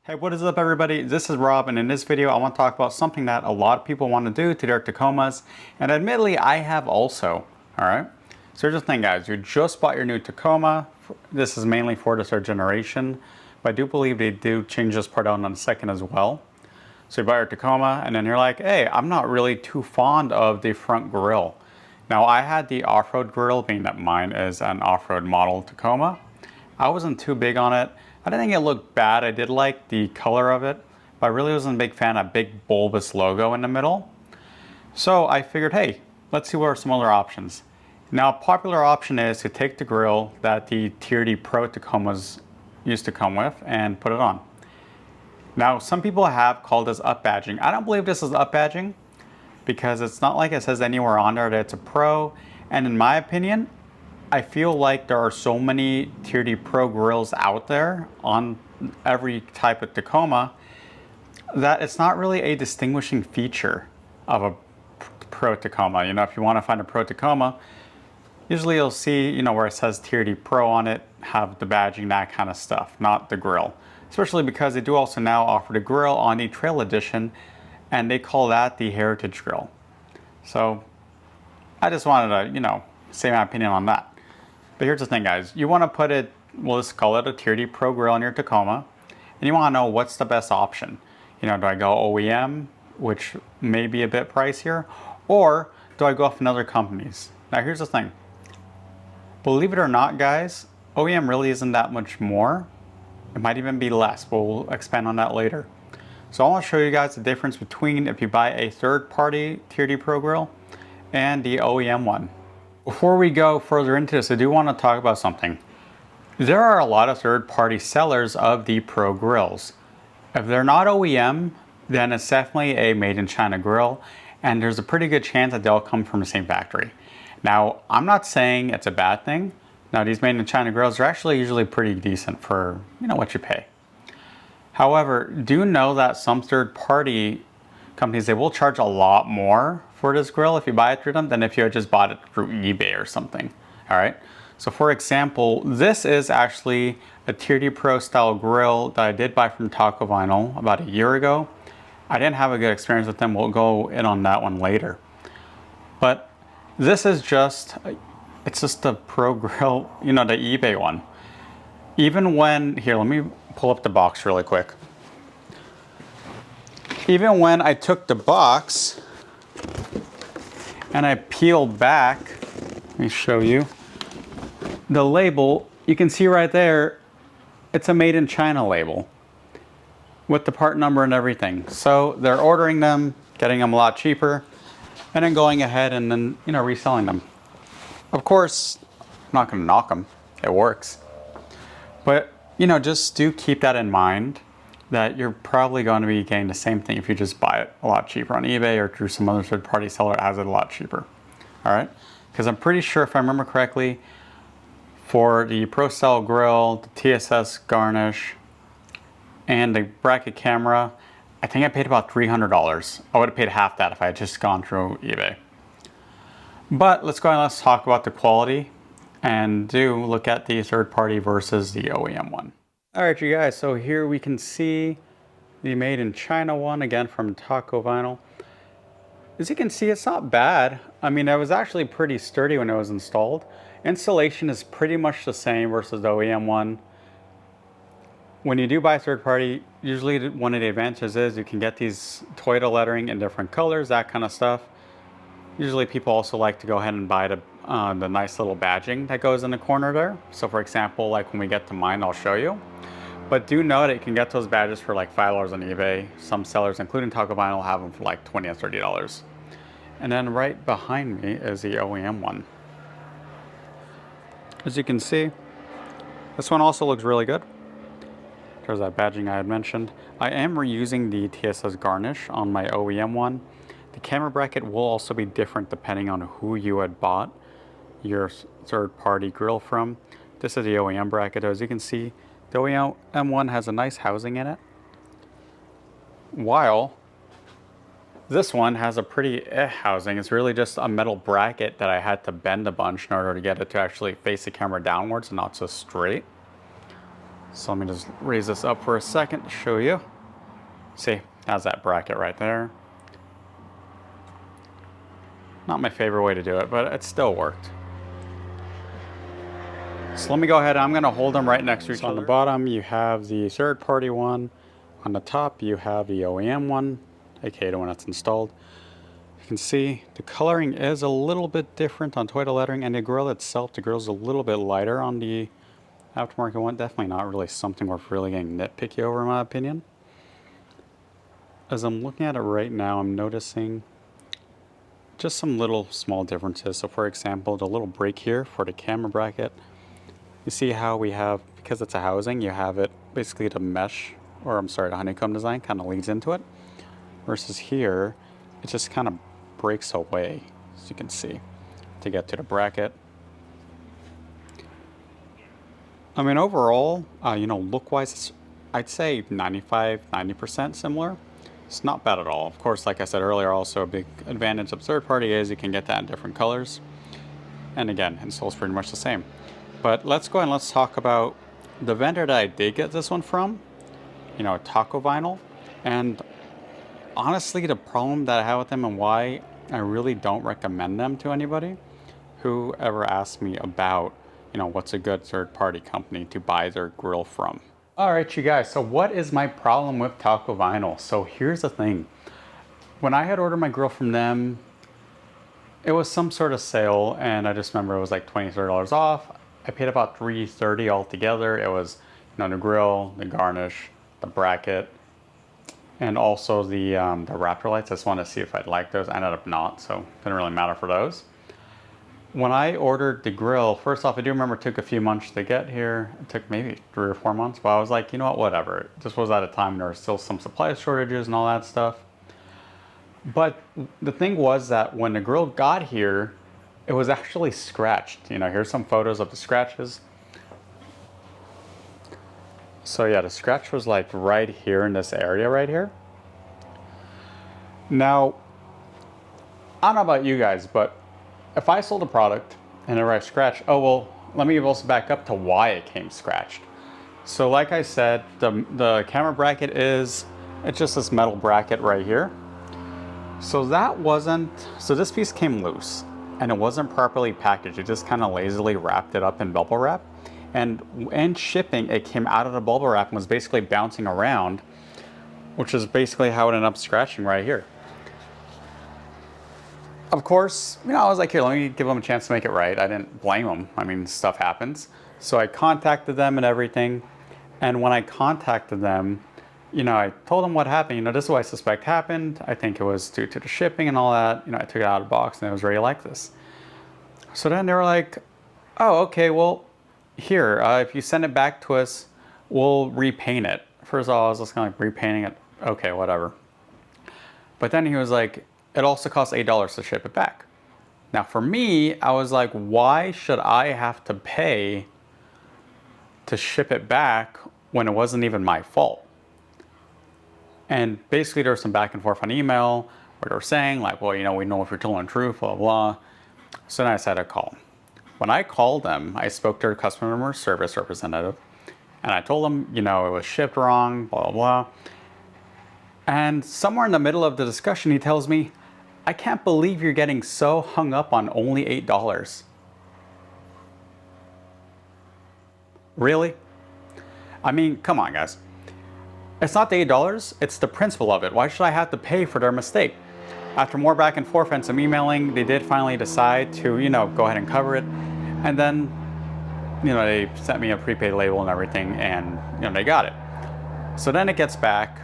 Hey, what is up everybody? This is Rob, and in this video I want to talk about something that a lot of people want to do to their Tacomas, and admittedly I have also. Alright? So here's the thing guys, you just bought your new Tacoma. This is mainly for the third generation, but I do believe they do change this part out in a second as well. So you buy your Tacoma and then you're like, hey, I'm not really too fond of the front grille. Now I had the off-road grille, being that mine is an off-road model Tacoma. I wasn't too big on it. I didn't think it looked bad. I did like the color of it, but I really wasn't a big fan of a big bulbous logo in the middle. So I figured, hey, let's see what are some other options. Now a popular option is to take the grille that the TRD Pro Tacomas used to come with and put it on. Now some people have called this up badging. I don't believe this is up badging because it's not like it says anywhere on there that it's a Pro, and in my opinion, I feel like there are so many TRD Pro grills out there on every type of Tacoma that it's not really a distinguishing feature of a Pro Tacoma. You know, if you want to find a Pro Tacoma, usually you'll see, you know, where it says TRD Pro on it, have the badging, that kind of stuff, not the grill. Especially because they do also now offer the grill on the Trail Edition, and they call that the Heritage Grill. So I just wanted to, you know, say my opinion on that. But here's the thing guys, you want to put it, we'll just call it a TRD Pro Grill on your Tacoma, and you want to know what's the best option. You know, do I go OEM, which may be a bit pricier, or do I go off another companies? Now here's the thing, believe it or not guys, OEM really isn't that much more. It might even be less, but we'll expand on that later. So I want to show you guys the difference between if you buy a third-party TRD Pro Grill and the OEM one. Before we go further into this, I do want to talk about something. There are a lot of third-party sellers of the Pro grills. If they're not OEM, then it's definitely a made in China grill, and there's a pretty good chance that they'll come from the same factory. Now, I'm not saying it's a bad thing. Now, these made in China grills are actually usually pretty decent for, you know, what you pay. However, do know that some third-party companies, they will charge a lot more for this grill if you buy it through them than if you had just bought it through eBay or something. All right. So for example, this is actually a TRD Pro style grill that I did buy from TacoVinyl about a year ago. I didn't have a good experience with them. We'll go in on that one later. But this is just, it's just a Pro grill, you know, the eBay one. Even when, here, let me pull up the box really quick. Even when I took the box and I peeled back, let me show you the label, you can see right there, it's a made in China label with the part number and everything. So they're ordering them, getting them a lot cheaper, and then going ahead and then, you know, reselling them. Of course, I'm not gonna knock them, it works. But, you know, just do keep that in mind, that you're probably going to be getting the same thing if you just buy it a lot cheaper on eBay or through some other third-party seller that has it a lot cheaper. All right? Because I'm pretty sure, if I remember correctly, for the Pro Style Grill, the TSS garnish, and the bracket camera, I think I paid about $300. I would have paid half that if I had just gone through eBay. But let's go ahead and let's talk about the quality and do look at the third-party versus the OEM one. All right, you guys, so here we can see the made in China one, again from TacoVinyl. As you can see, it's not bad. I mean, it was actually pretty sturdy when it was installed. Installation is pretty much the same versus the OEM one. When you do buy third party, usually one of the advantages is you can get these Toyota lettering in different colors, that kind of stuff. Usually people also like to go ahead and buy the nice little badging that goes in the corner there. So for example, like when we get to mine, I'll show you. But do know that you can get those badges for like $5 on eBay. Some sellers, including TacoVinyl, have them for like $20 or $30. And then right behind me is the OEM one. As you can see, this one also looks really good. There's that badging I had mentioned. I am reusing the TSS garnish on my OEM one. The camera bracket will also be different depending on who you had bought your third-party grill from. This is the OEM bracket. As you can see, the OEM one has a nice housing in it, while this one has a pretty housing. It's really just a metal bracket that I had to bend a bunch in order to get it to actually face the camera downwards and not so straight. So let me just raise this up for a second to show you. See, has that bracket right there. Not my favorite way to do it, but it still worked. So let me go ahead, I'm gonna hold them right next to each other. On the bottom, you have the third-party one. On the top, you have the OEM one, aka the one that's installed. You can see the coloring is a little bit different on Toyota lettering, and the grill itself, the grill's a little bit lighter on the aftermarket one. Definitely not really something worth really getting nitpicky over, in my opinion. As I'm looking at it right now, I'm noticing just some little small differences. So for example, the little break here for the camera bracket, you see how we have, because it's a housing, you have it basically the mesh, or I'm sorry, the honeycomb design kind of leads into it. Versus here, it just kind of breaks away, as you can see, to get to the bracket. I mean, overall, you know, look-wise, I'd say 90% similar. It's not bad at all. Of course, like I said earlier, also a big advantage of third party is you can get that in different colors. And again, installs pretty much the same. But let's go and let's talk about the vendor that I did get this one from, you know, TacoVinyl. And honestly, the problem that I have with them and why I really don't recommend them to anybody who ever asks me about, you know, what's a good third party company to buy their grill from. All right, you guys, so what is my problem with TacoVinyl? So here's the thing. When I had ordered my grill from them, it was some sort of sale, and I just remember it was like $20, $30 off. I paid about $3.30 altogether. It was, you know, the grill, the garnish, the bracket, and also the Raptor lights. I just wanted to see if I'd like those. I ended up not, so it didn't really matter for those. When I ordered the grill, first off, I do remember it took a few months to get here. It took maybe 3 or 4 months, but I was like, you know what, whatever. This was at a time there were still some supply shortages and all that stuff. But the thing was that when the grill got here, it was actually scratched. You know, here's some photos of the scratches. So yeah, the scratch was like right here in this area right here. Now, I don't know about you guys, but if I sold a product and it was scratched, oh well, let me also back up to why it came scratched. So like I said, the camera bracket it's just this metal bracket right here. So so this piece came loose and it wasn't properly packaged. It just kind of lazily wrapped it up in bubble wrap. And in shipping, it came out of the bubble wrap and was basically bouncing around, which is basically how it ended up scratching right here. Of course, you know, I was like, here, let me give them a chance to make it right. I didn't blame them. I mean, stuff happens. So I contacted them and everything. And when I contacted them, you know, I told them what happened. You know, this is what I suspect happened. I think it was due to the shipping and all that. You know, I took it out of the box and it was really like this. So then they were like, oh, okay, well, here, if you send it back to us, we'll repaint it. First of all, I was just kind of like, repainting it. Okay, whatever. But then he was like, it also costs $8 to ship it back. Now for me, I was like, why should I have to pay to ship it back when it wasn't even my fault? And basically there was some back and forth on email where they were saying like, well, you know, we know if you're telling the truth, blah, blah. So then I decided to call. When I called them, I spoke to their customer service representative and I told them, you know, it was shipped wrong, blah, blah, blah. And somewhere in the middle of the discussion, he tells me, I can't believe you're getting so hung up on only $8. Really? I mean, come on, guys. It's not the $8, it's the principle of it. Why should I have to pay for their mistake? After more back and forth and some emailing, they did finally decide to, you know, go ahead and cover it. And then, you know, they sent me a prepaid label and everything, and, you know, they got it. So then it gets back.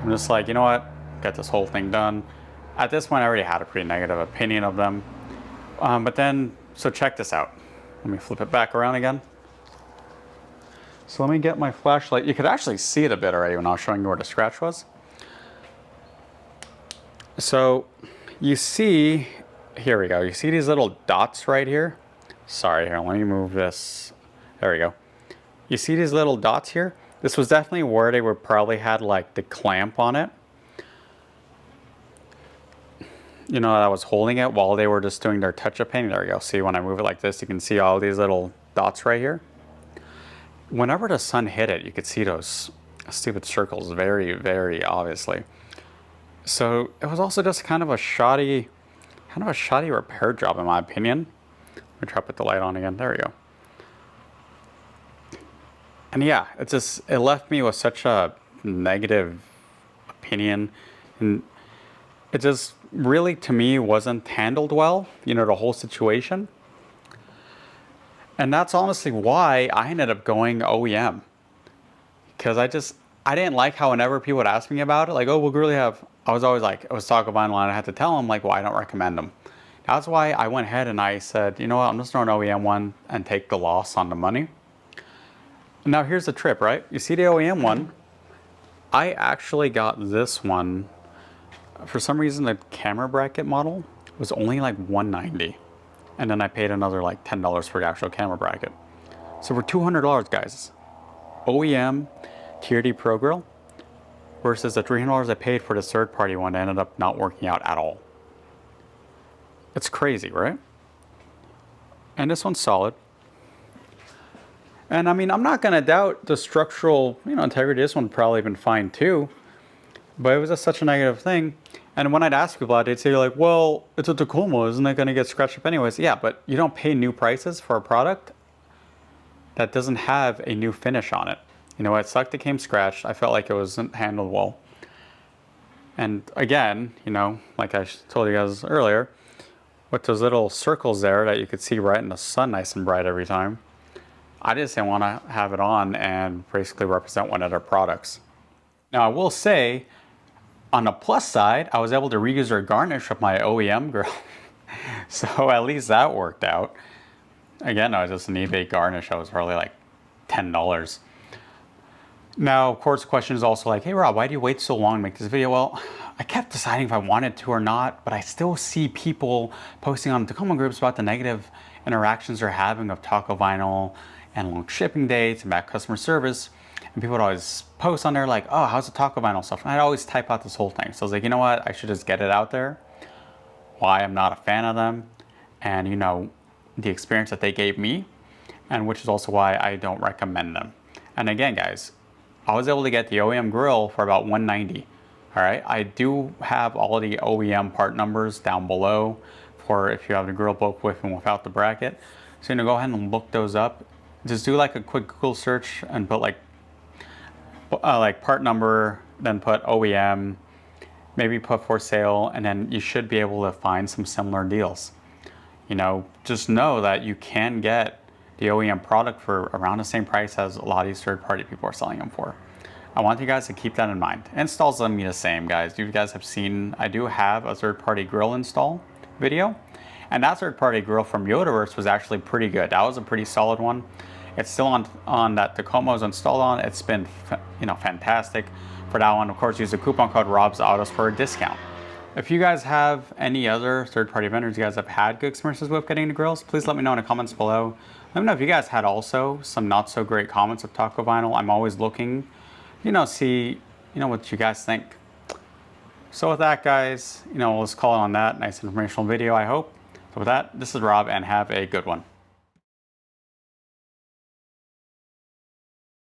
I'm just like, you know what? Get this whole thing done. At this point, I already had a pretty negative opinion of them. But then, so check this out. Let me flip it back around again. So let me get my flashlight. You could actually see it a bit already when I was showing you where the scratch was. So you see, here we go. You see these little dots right here? Sorry, here, let me move this. There we go. You see these little dots here? This was definitely where they would probably had like the clamp on it. You know, that was holding it while they were just doing their touch-up painting. There we go. See, when I move it like this, you can see all these little dots right here. whenever the sun hit it, you could see those stupid circles very, very obviously. So it was also just kind of a shoddy repair job in my opinion. Let me try to put the light on again. There we go. And yeah, it left me with such a negative opinion, and it just really, to me, wasn't handled well, you know, the whole situation. And that's honestly why I ended up going OEM. Because I didn't like how whenever people would ask me about it, like, oh, what grill you have? I was always like, it was TacoVinyl, and I had to tell them, like, well, I don't recommend them. That's why I went ahead and I said, you know what, I'm just throwing OEM one and take the loss on the money. Now here's the trip, right? You see the OEM one, I actually got this one. For some reason, the camera bracket model was only like $190. And then I paid another like $10 for the actual camera bracket. So for $200, guys, OEM TRD Pro Grill versus the $300 I paid for the third party one that ended up not working out at all. It's crazy, right? And this one's solid. And I mean, I'm not gonna doubt the structural, you know, integrity. This one probably been fine too, but it was just such a negative thing. And when I'd ask people about it, they'd say like, well, it's a Tacoma, isn't it gonna get scratched up anyways? Yeah, but you don't pay new prices for a product that doesn't have a new finish on it. You know, it sucked it came scratched. I felt like it wasn't handled well. And again, you know, like I told you guys earlier, with those little circles there that you could see right in the sun nice and bright every time, I just didn't want to have it on and basically represent one of their products. Now I will say, on the plus side, I was able to reuse their garnish with my OEM grill. So at least that worked out. Again, I was just an eBay garnish. That was probably like $10. Now, of course, the question is also like, hey Rob, why do you wait so long to make this video? Well, I kept deciding if I wanted to or not, but I still see people posting on Tacoma groups about the negative interactions they're having of TacoVinyl and long shipping dates and bad customer service. And people would always post on there like, oh, how's the TacoVinyl stuff? And I'd always type out this whole thing. So I was like, you know what? I should just get it out there. Why I'm not a fan of them. And you know, the experience that they gave me. And which is also why I don't recommend them. And again, guys, I was able to get the OEM grill for about $190. All right. I do have all the OEM part numbers down below for if you have the grill both with and without the bracket. So you know, go ahead and look those up. Just do like a quick Google search and put like part number, then put OEM, maybe put for sale, and then you should be able to find some similar deals. You know, just know that you can get the OEM product for around the same price as a lot of these third-party people are selling them for. I want you guys to keep that in mind. Installs let me the same, guys. You guys have seen, I do have a third-party grill install video, and that third-party grill from Yodaverse was actually pretty good. That was a pretty solid one. It's still on that Tacoma was installed on. It's been, you know, fantastic for that one. Of course, use the coupon code ROBSAUTOS for a discount. If you guys have any other third-party vendors you guys have had good experiences with getting the grills, please let me know in the comments below. Let me know if you guys had also some not so great comments of TacoVinyl. I'm always looking, you know, see, you know, what you guys think. So with that, guys, you know, let's call it on that. Nice informational video, I hope. So with that, this is Rob, and have a good one.